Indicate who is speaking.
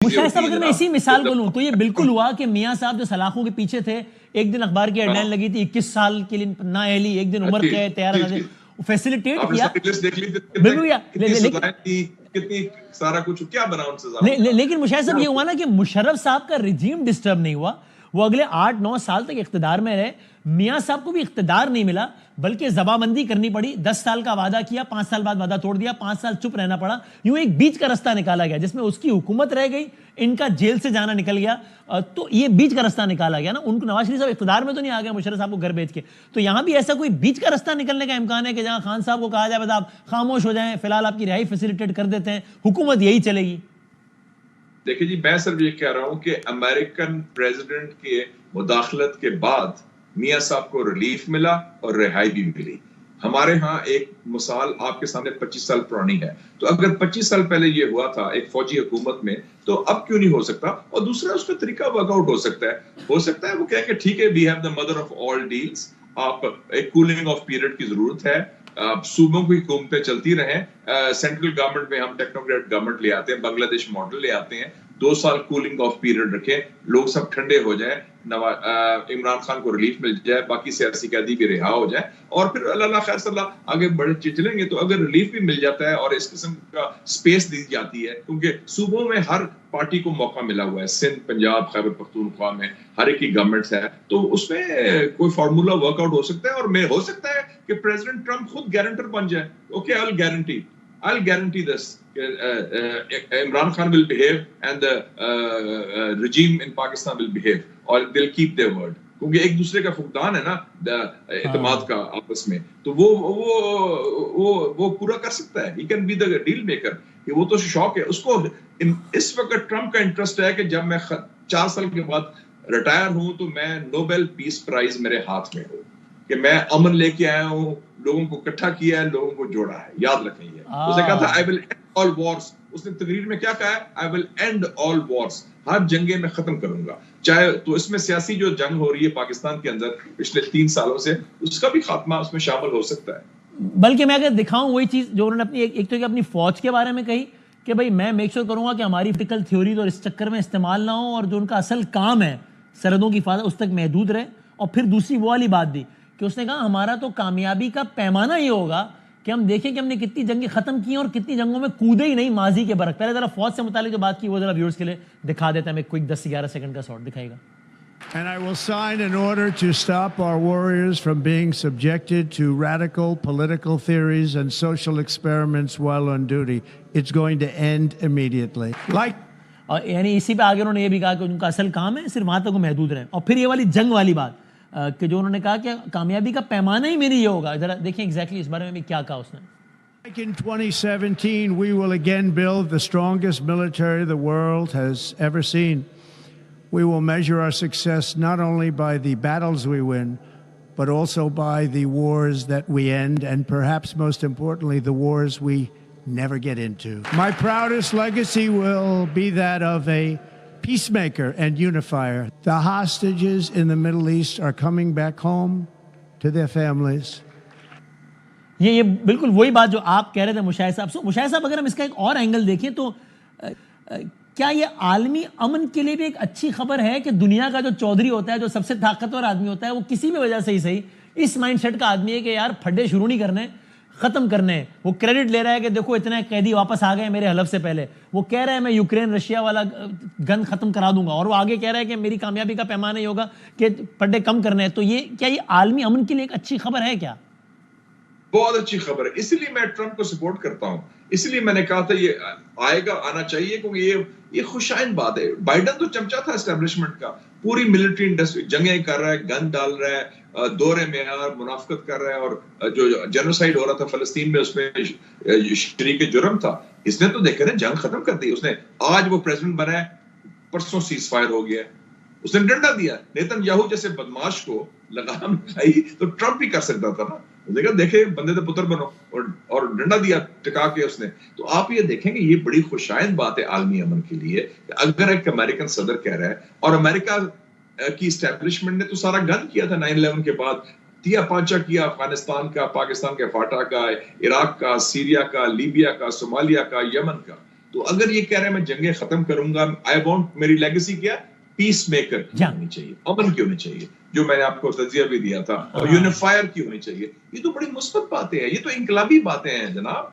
Speaker 1: مشاہد صاحب اگر میں اسی مثال کو لوں تو یہ بالکل ہوا کہ میاں صاحب جو سلاخوں کے پیچھے تھے، ایک دن اخبار کی ہیڈ لائن لگی تھی 21 سال کے لیے نااہلی، ایک دن عمر قید، تیار نہ دے، فیسیلیٹیٹ کیا
Speaker 2: کتنی سارا کچھ کیا بنا ان سے.
Speaker 1: لیکن مشاہد صاحب یہ ہوا نا کہ مشرف صاحب کا رجیم ڈسٹرب نہیں ہوا، وہ اگلے 8-9 سال تک اقتدار میں رہے، میاں صاحب کو بھی اقتدار نہیں ملا بلکہ زبابندی کرنی پڑی، 10 سال کا وعدہ کیا، 5 سال بعد وعدہ توڑ دیا، 5 سال چپ رہنا پڑا، یوں ایک بیچ کا رستہ نکالا گیا جس میں اس کی حکومت رہ گئی، ان کا جیل سے جانا نکل گیا، تو یہ بیچ کا رستہ نکالا گیا نا. ان کو نواز شریف صاحب اقتدار میں تو نہیں آ گیا مشرف صاحب کو گھر بیچ کے، تو یہاں بھی ایسا کوئی بیچ کا رستہ نکلنے کا امکان ہے کہ جہاں خان صاحب کو کہا جائے بس آپ خاموش ہو جائیں، فی الحال آپ کی رہائی فیسیلیٹیٹ کر دیتے ہیں، حکومت یہی چلے گی.
Speaker 2: دیکھیں جی، میں صرف یہ کہہ رہا ہوں کہ امریکن پریزیڈنٹ کے مداخلت کے بعد میاں صاحب کو ریلیف ملا اور رہائی بھی ملی. ہمارے ہاں ایک مثال آپ کے سامنے 25 سال پرانی ہے، تو اگر 25 سال پہلے یہ ہوا تھا ایک فوجی حکومت میں تو اب کیوں نہیں ہو سکتا؟ اور دوسرا اس کا طریقہ ورک آؤٹ ہو سکتا ہے وہ کہیں کہ ٹھیک ہے we have the mother of all deals, آپ ایک کولنگ آف پیریڈ کی ضرورت ہے، صوبوں کی حکومتیں چلتی رہیں، سینٹرل گورنمنٹ میں ہم ٹیکنوکریٹ گورنمنٹ لے آتے ہیں، بنگلہ دیش ماڈل لے آتے ہیں، 2 سال کولنگ آف پیریڈ رکھیں، لوگ سب ٹھنڈے ہو جائیں، عمران خان کو ریلیف مل جائے، باقی سیاسی قیدی بھی رہا ہو جائے، اور پھر اللہ خیر صلی اللہ آگے بڑھے چلیں گے. تو اگر ریلیف بھی مل جاتا ہے اور اس قسم کا سپیس دی جاتی ہے، کیونکہ صوبوں میں ہر پارٹی کو موقع ملا ہوا ہے، سندھ، پنجاب، خیبر پختونخوا میں ہر ایک کی گورنمنٹس ہے، تو اس میں کوئی فارمولا ورک آؤٹ ہو سکتا ہے، اور ہو سکتا ہے کہ پریزیڈنٹ ٹرمپ خود گارنٹر بن جائے. Okay, I'll guarantee this. Imran Khan will behave and the regime in Pakistan will behave, or they'll keep their word. کیونکہ ایک دوسرے کا فقدان ہے نا اعتماد کا آپس میں، تو وہ پورا کر سکتا ہے. He can be the deal maker. وہ تو شوق ہے اس کو. اس وقت ٹرمپ کا انٹرسٹ ہے کہ جب میں 4 سال کے بعد ریٹائر ہوں تو میں نوبل پیس پرائز میرے ہاتھ میں ہو، کہ میں امن لے کے آیا ہوں، لوگوں کو اکٹھا کیا ہے، لوگوں کو جوڑا ہے. یاد رکھیں یہ اس نے کہا تھا I will end all wars. اس نے تقریر میں کیا کہا ہے؟ I will end all wars. ہر جنگیں میں ختم کروں گا. چاہے تو اس میں سیاسی جو جنگ ہو رہی ہے پاکستان کے اندر پچھلے 3 سالوں سے، اس کا بھی خاتمہ اس میں شامل ہو سکتا ہے.
Speaker 1: بلکہ میں اگر دکھاؤں وہی چیز جو انہوں نے اپنی ایک تو کہ اپنی فوج کے بارے میں کہی کہ بھائی میں میک شور کروں گا کہ ہماری پولیٹیکل تھیوریز اور اس چکر میں استعمال نہ ہو، اور جو ان کا اصل کام ہے سرحدوں کی حفاظت اس تک محدود رہے. اور پھر دوسری وہ والی بات دی کہ اس نے کہا ہمارا تو کامیابی کا پیمانہ یہ ہوگا کہ ہم دیکھیں کہ ہم نے کتنی جنگیں ختم کی ہیں اور کتنی جنگوں میں کودے ہی نہیں ماضی کے برق. پہلے ذرا فوج سے متعلق جو بات کی وہ ذرا ویورز کے لیے دکھا دیتے ہیں، ہمیں کوئک 10-11 سیکنڈ کا شارٹ دکھائے گا.
Speaker 3: And I will sign an order to stop our warriors from being subjected to radical political theories and social experiments while on duty. It's going to end immediately.
Speaker 1: اور یعنی اسی پہ آگے انہوں نے یہ بھی کہا کہ ان کا اصل کام ہے صرف وہاں تک وہ محدود رہیں. اور پھر یہ والی جنگ والی بات کہ جو انہوں نے کہا کہ کامیابی کا پیمانہ ہی میری یہ ہوگا. ذرا دیکھیں ایگزیکٹلی اس بارے میں بھی کیا کہا اس نے.
Speaker 3: Like in 2017, we will again build the strongest military the world has ever seen. We will measure our success not only by the battles we win, but also by the wars that we end, and perhaps most importantly, the wars we never get into. My proudest legacy will be that of a peacemaker and unifier. The hostages in the Middle East are coming back home to their families.
Speaker 1: یہ بالکل وہی بات جو آپ کہہ رہے تھے مشاہد صاحب. مشاہد صاحب اگر ہم اس کا ایک اور اینگل دیکھیں تو کیا یہ عالمی امن کے لیے بھی ایک اچھی خبر ہے کہ دنیا کا جو چودھری ہوتا ہے، جو سب سے طاقتور آدمی ہوتا ہے، وہ کسی بھی وجہ سے ہی صحیح اس مائنڈ سیٹ کا آدمی ہے کہ یار پھڈے شروع نہیں کرنے، ختم کرنے. وہ کریڈٹ لے رہا ہے کہ دیکھو اتنے قیدی واپس آ گئے میرے حلف سے پہلے. وہ کہہ رہا ہے میں یوکرین رشیا والا گن ختم کرا دوں گا، اور وہ آگے کہہ رہا ہے کہ میری کامیابی کا پیمانہ یہ ہوگا کہ پھڈے کم کرنے ہیں. تو یہ کیا یہ عالمی امن کے لیے ایک اچھی خبر ہے کیا؟
Speaker 2: بہت اچھی خبر ہے. اسی لیے میں ٹرمپ کو سپورٹ کرتا ہوں. اسی لیے میں نے کہا تھا یہ آئے گا، آنا چاہیے، کیونکہ یہ خوشائن بات ہے. بائیڈن تو چمچا تھا اسٹیبلشمنٹ کا، پوری ملٹری انڈسٹری جنگیں کر رہا ہے، گن ڈال رہا ہے، دور معیار منافقت کر رہا ہے، اور جو جینوسائیڈ ہو رہا تھا فلسطین میں اس میں شریک جرم تھا. اس نے تو دیکھا نا جنگ ختم کر دی. اس نے آج وہ پریزیڈنٹ بنا ہے، پرسوں سیز فائر ہو گیا، اس نے ڈنڈا دیا. نیتن یاہو جیسے بدماش کو لگام کھائی تو ٹرمپ بھی کر سکتا تھا نا. دیکھے بندے تو پتر بنو، اور ڈنڈا دیا ٹکا کے اس نے. تو آپ یہ دیکھیں کہ یہ بڑی خوشائند بات ہے عالمی امن کے لیے. اگر ایک امریکن صدر کہہ رہا ہے، اور امریکہ کی اسٹیبلشمنٹ نے تو سارا گند کیا تھا 9/11 کے بعد، تیا پانچا کیا افغانستان کا، پاکستان کے فاٹا کا، عراق کا، سیریا کا، لیبیا کا، صومالیہ کا، یمن کا. تو اگر یہ کہہ رہے ہیں میں جنگیں ختم کروں گا, آئی وانٹ, میری لیگیسی کیا, پیس میکر کی ہونی چاہیے, امن کی ہونی چاہیے, جو میں نے آپ کو تجزیہ بھی دیا تھا, اور یونیفائر کی ہونی چاہیے. یہ تو بڑی مثبت باتیں ہیں, یہ تو انقلابی باتیں ہیں جناب.